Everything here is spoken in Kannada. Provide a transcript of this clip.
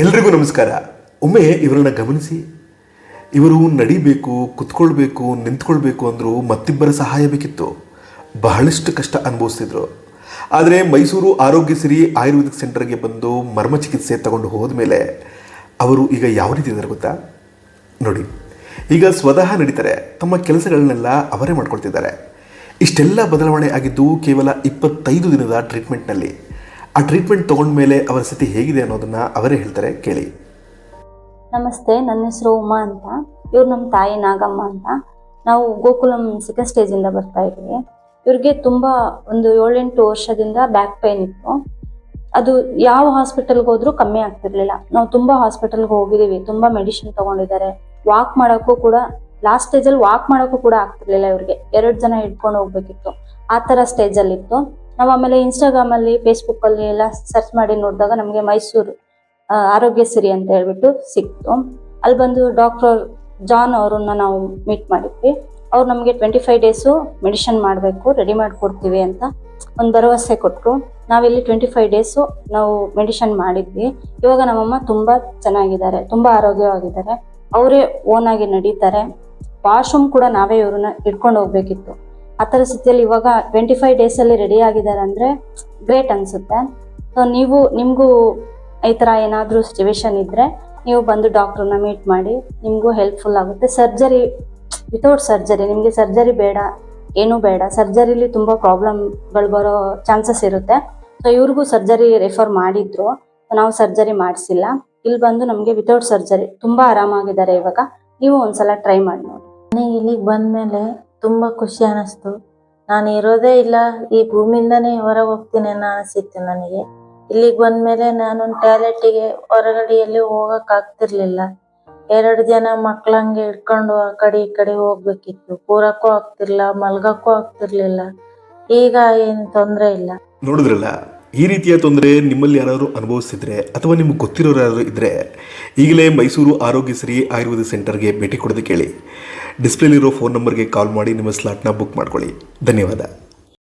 ಎಲ್ರಿಗೂ ನಮಸ್ಕಾರ. ಒಮ್ಮೆ ಇವರನ್ನು ಗಮನಿಸಿ. ಇವರು ನಡಿಬೇಕು, ಕುತ್ಕೊಳ್ಬೇಕು, ನಿಂತ್ಕೊಳ್ಬೇಕು ಅಂದರೂ ಮತ್ತಿಬ್ಬರ ಸಹಾಯ ಬೇಕಿತ್ತು. ಬಹಳಷ್ಟು ಕಷ್ಟ ಅನುಭವಿಸ್ತಿದ್ರು. ಆದರೆ ಮೈಸೂರು ಆರೋಗ್ಯಶ್ರೀ ಆಯುರ್ವೇದಿಕ್ ಸೆಂಟರ್ಗೆ ಬಂದು ಮರ್ಮ ಚಿಕಿತ್ಸೆ ತಗೊಂಡು ಹೋದ ಮೇಲೆ ಅವರು ಈಗ ಯಾವ ರೀತಿ ಇದ್ದಾರೆ ಗೊತ್ತಾ? ನೋಡಿ, ಈಗ ಸ್ವತಃ ನಡೀತಾರೆ, ತಮ್ಮ ಕೆಲಸಗಳನ್ನೆಲ್ಲ ಅವರೇ ಮಾಡ್ಕೊಳ್ತಿದ್ದಾರೆ. ಇಷ್ಟೆಲ್ಲ ಬದಲಾವಣೆ ಆಗಿದ್ದು ಕೇವಲ 25 ದಿನದ ಟ್ರೀಟ್ಮೆಂಟ್ನಲ್ಲಿ. ಆ ಟ್ರೀಟ್ಮೆಂಟ್ ತೊಗೊಂಡ್ಮೇಲೆ ಅವರ ಸ್ಥಿತಿ ಹೇಗಿದೆ ಅನ್ನೋದನ್ನು ಅವರೇ ಹೇಳ್ತಾರೆ, ಕೇಳಿ. ನಮಸ್ತೆ, ನನ್ನ ಹೆಸರು ಉಮಾ ಅಂತ. ಇವ್ರು ನಮ್ಮ ತಾಯಿ ನಾಗಮ್ಮ ಅಂತ. ನಾವು ಗೋಕುಲಂ ಸೆಕೆಂಡ್ ಸ್ಟೇಜಿಂದ ಬರ್ತಾ ಇದ್ದೀವಿ. ಇವ್ರಿಗೆ ತುಂಬ ಒಂದು 7-8 ವರ್ಷದಿಂದ ಬ್ಯಾಕ್ ಪೇನ್ ಇತ್ತು. ಅದು ಯಾವ ಹಾಸ್ಪಿಟಲ್ಗೆ ಹೋದ್ರೂ ಕಮ್ಮಿ ಆಗ್ತಿರ್ಲಿಲ್ಲ. ನಾವು ತುಂಬ ಹಾಸ್ಪಿಟಲ್ಗೆ ಹೋಗಿದ್ದೀವಿ, ತುಂಬ ಮೆಡಿಸಿನ್ ತೊಗೊಂಡಿದ್ದಾರೆ. ವಾಕ್ ಮಾಡೋಕ್ಕೂ ಕೂಡ ಲಾಸ್ಟ್ ಸ್ಟೇಜಲ್ಲಿ ವಾಕ್ ಮಾಡೋಕ್ಕೂ ಕೂಡ ಆಗ್ತಿರ್ಲಿಲ್ಲ. ಇವ್ರಿಗೆ 2 ಜನ ಹಿಡ್ಕೊಂಡು ಹೋಗ್ಬೇಕಿತ್ತು, ಆ ಥರ ಸ್ಟೇಜಲ್ಲಿತ್ತು. ನಾವು ಆಮೇಲೆ ಇನ್ಸ್ಟಾಗ್ರಾಮಲ್ಲಿ, ಫೇಸ್ಬುಕ್ಕಲ್ಲಿ ಎಲ್ಲ ಸರ್ಚ್ ಮಾಡಿ ನೋಡಿದಾಗ ನಮಗೆ ಮೈಸೂರು ಆರೋಗ್ಯಶ್ರೀ ಅಂತ ಹೇಳ್ಬಿಟ್ಟು ಸಿಕ್ತು. ಅಲ್ಲಿ ಬಂದು ಡಾಕ್ಟರ್ ಜಾನ್ ಅವರನ್ನ ನಾವು ಮೀಟ್ ಮಾಡಿದ್ವಿ. ಅವ್ರು ನಮಗೆ 25 ಡೇಸು ಮೆಡಿಷನ್ ಮಾಡಬೇಕು, ರೆಡಿ ಮಾಡಿಕೊಡ್ತೀವಿ ಅಂತ ಒಂದು ಭರವಸೆ ಕೊಟ್ಟರು. ನಾವಿಲ್ಲಿ 25 ಡೇಸು ನಾವು ಮೆಡಿಷನ್ ಮಾಡಿದ್ವಿ. ಇವಾಗ ನಮ್ಮಮ್ಮ ತುಂಬ ಚೆನ್ನಾಗಿದ್ದಾರೆ, ತುಂಬ ಆರೋಗ್ಯವಾಗಿದ್ದಾರೆ. ಅವರೇ ಓನಾಗಿ ನಡೀತಾರೆ. ವಾಶ್ರೂಮ್ ಕೂಡ ನಾವೇ ಇವ್ರನ್ನ ಹಿಡ್ಕೊಂಡು ಹೋಗ್ಬೇಕಿತ್ತು. ಆ ಥರ ಸ್ಥಿತಿಯಲ್ಲಿ ಇವಾಗ 25 ಡೇಸಲ್ಲಿ ರೆಡಿ ಆಗಿದ್ದಾರೆ ಅಂದರೆ ಗ್ರೇಟ್ ಅನಿಸುತ್ತೆ. ಸೊ ನಿಮಗೂ ಈ ಥರ ಏನಾದರೂ ಸಿಚುವೇಶನ್ ಇದ್ದರೆ ನೀವು ಬಂದು ಡಾಕ್ಟ್ರನ್ನ ಮೀಟ್ ಮಾಡಿ, ನಿಮಗೂ ಹೆಲ್ಪ್ಫುಲ್ ಆಗುತ್ತೆ. ಸರ್ಜರಿ ವಿತೌಟ್ ಸರ್ಜರಿ, ನಿಮಗೆ ಸರ್ಜರಿ ಬೇಡ, ಏನೂ ಬೇಡ. ಸರ್ಜರಿಲಿ ತುಂಬ ಪ್ರಾಬ್ಲಮ್ಗಳು ಬರೋ ಚಾನ್ಸಸ್ ಇರುತ್ತೆ. ಸೊ ಇವ್ರಿಗೂ ಸರ್ಜರಿ ರೆಫರ್ ಮಾಡಿದ್ರು, ನಾವು ಸರ್ಜರಿ ಮಾಡಿಸಿಲ್ಲ. ಇಲ್ಲಿ ಬಂದು ನಮಗೆ ವಿತೌಟ್ ಸರ್ಜರಿ ತುಂಬ ಆರಾಮಾಗಿದ್ದಾರೆ. ಇವಾಗ ನೀವು ಒಂದ್ಸಲ ಟ್ರೈ ಮಾಡಿ ನೋಡಿ. ನನಗೆ ಇಲ್ಲಿಗೆ ಬಂದಮೇಲೆ ತುಂಬ ಖುಷಿ ಅನ್ನಿಸ್ತು. ನಾನು ಇರೋದೇ ಇಲ್ಲ, ಈ ಭೂಮಿಯಿಂದನೇ ಹೊರಗೆ ಹೋಗ್ತೀನಿ ಅನ್ನೋ ಅನಿಸಿತ್ತು ನನಗೆ. ಇಲ್ಲಿಗೆ ಬಂದಮೇಲೆ ನಾನೊಂದು ಟಾಯ್ಲೆಟಿಗೆ ಹೊರಗಡೆ ಎಲ್ಲಿ ಹೋಗೋಕ್ಕಾಗ್ತಿರ್ಲಿಲ್ಲ. 2 ಜನ ಮಕ್ಕಳಂಗೆ ಹಿಡ್ಕೊಂಡು ಆ ಕಡೆ ಈ ಕಡೆ ಹೋಗ್ಬೇಕಿತ್ತು. ಕೂರಕ್ಕೂ ಆಗ್ತಿರ್ಲಿಲ್ಲ, ಮಲ್ಗಕ್ಕೂ ಆಗ್ತಿರ್ಲಿಲ್ಲ. ಈಗ ಏನು ತೊಂದರೆ ಇಲ್ಲ. ನೋಡಿದ್ರಲ್ಲ, ಈ ರೀತಿಯ ತೊಂದರೆ ನಿಮ್ಮಲ್ಲಿ ಯಾರಾದರೂ ಅನುಭವಿಸ್ತಿದ್ರೆ ಅಥವಾ ನಿಮ್ಗೆ ಗೊತ್ತಿರೋರು ಯಾರಾದರೂ ಇದ್ದರೆ ಈಗಲೇ ಮೈಸೂರು ಆರೋಗ್ಯಶ್ರೀ ಆಯುರ್ವೇದಿಕ್ ಸೆಂಟರ್ಗೆ ಭೇಟಿ ಕೊಡೋದು ಕೇಳಿ. ಡಿಸ್ಪ್ಲೇಲಿರೋ ಫೋನ್ ನಂಬರ್ಗೆ ಕಾಲ್ ಮಾಡಿ ನಿಮ್ಮ ಸ್ಲಾಟ್ನ ಬುಕ್ ಮಾಡ್ಕೊಳ್ಳಿ. ಧನ್ಯವಾದ.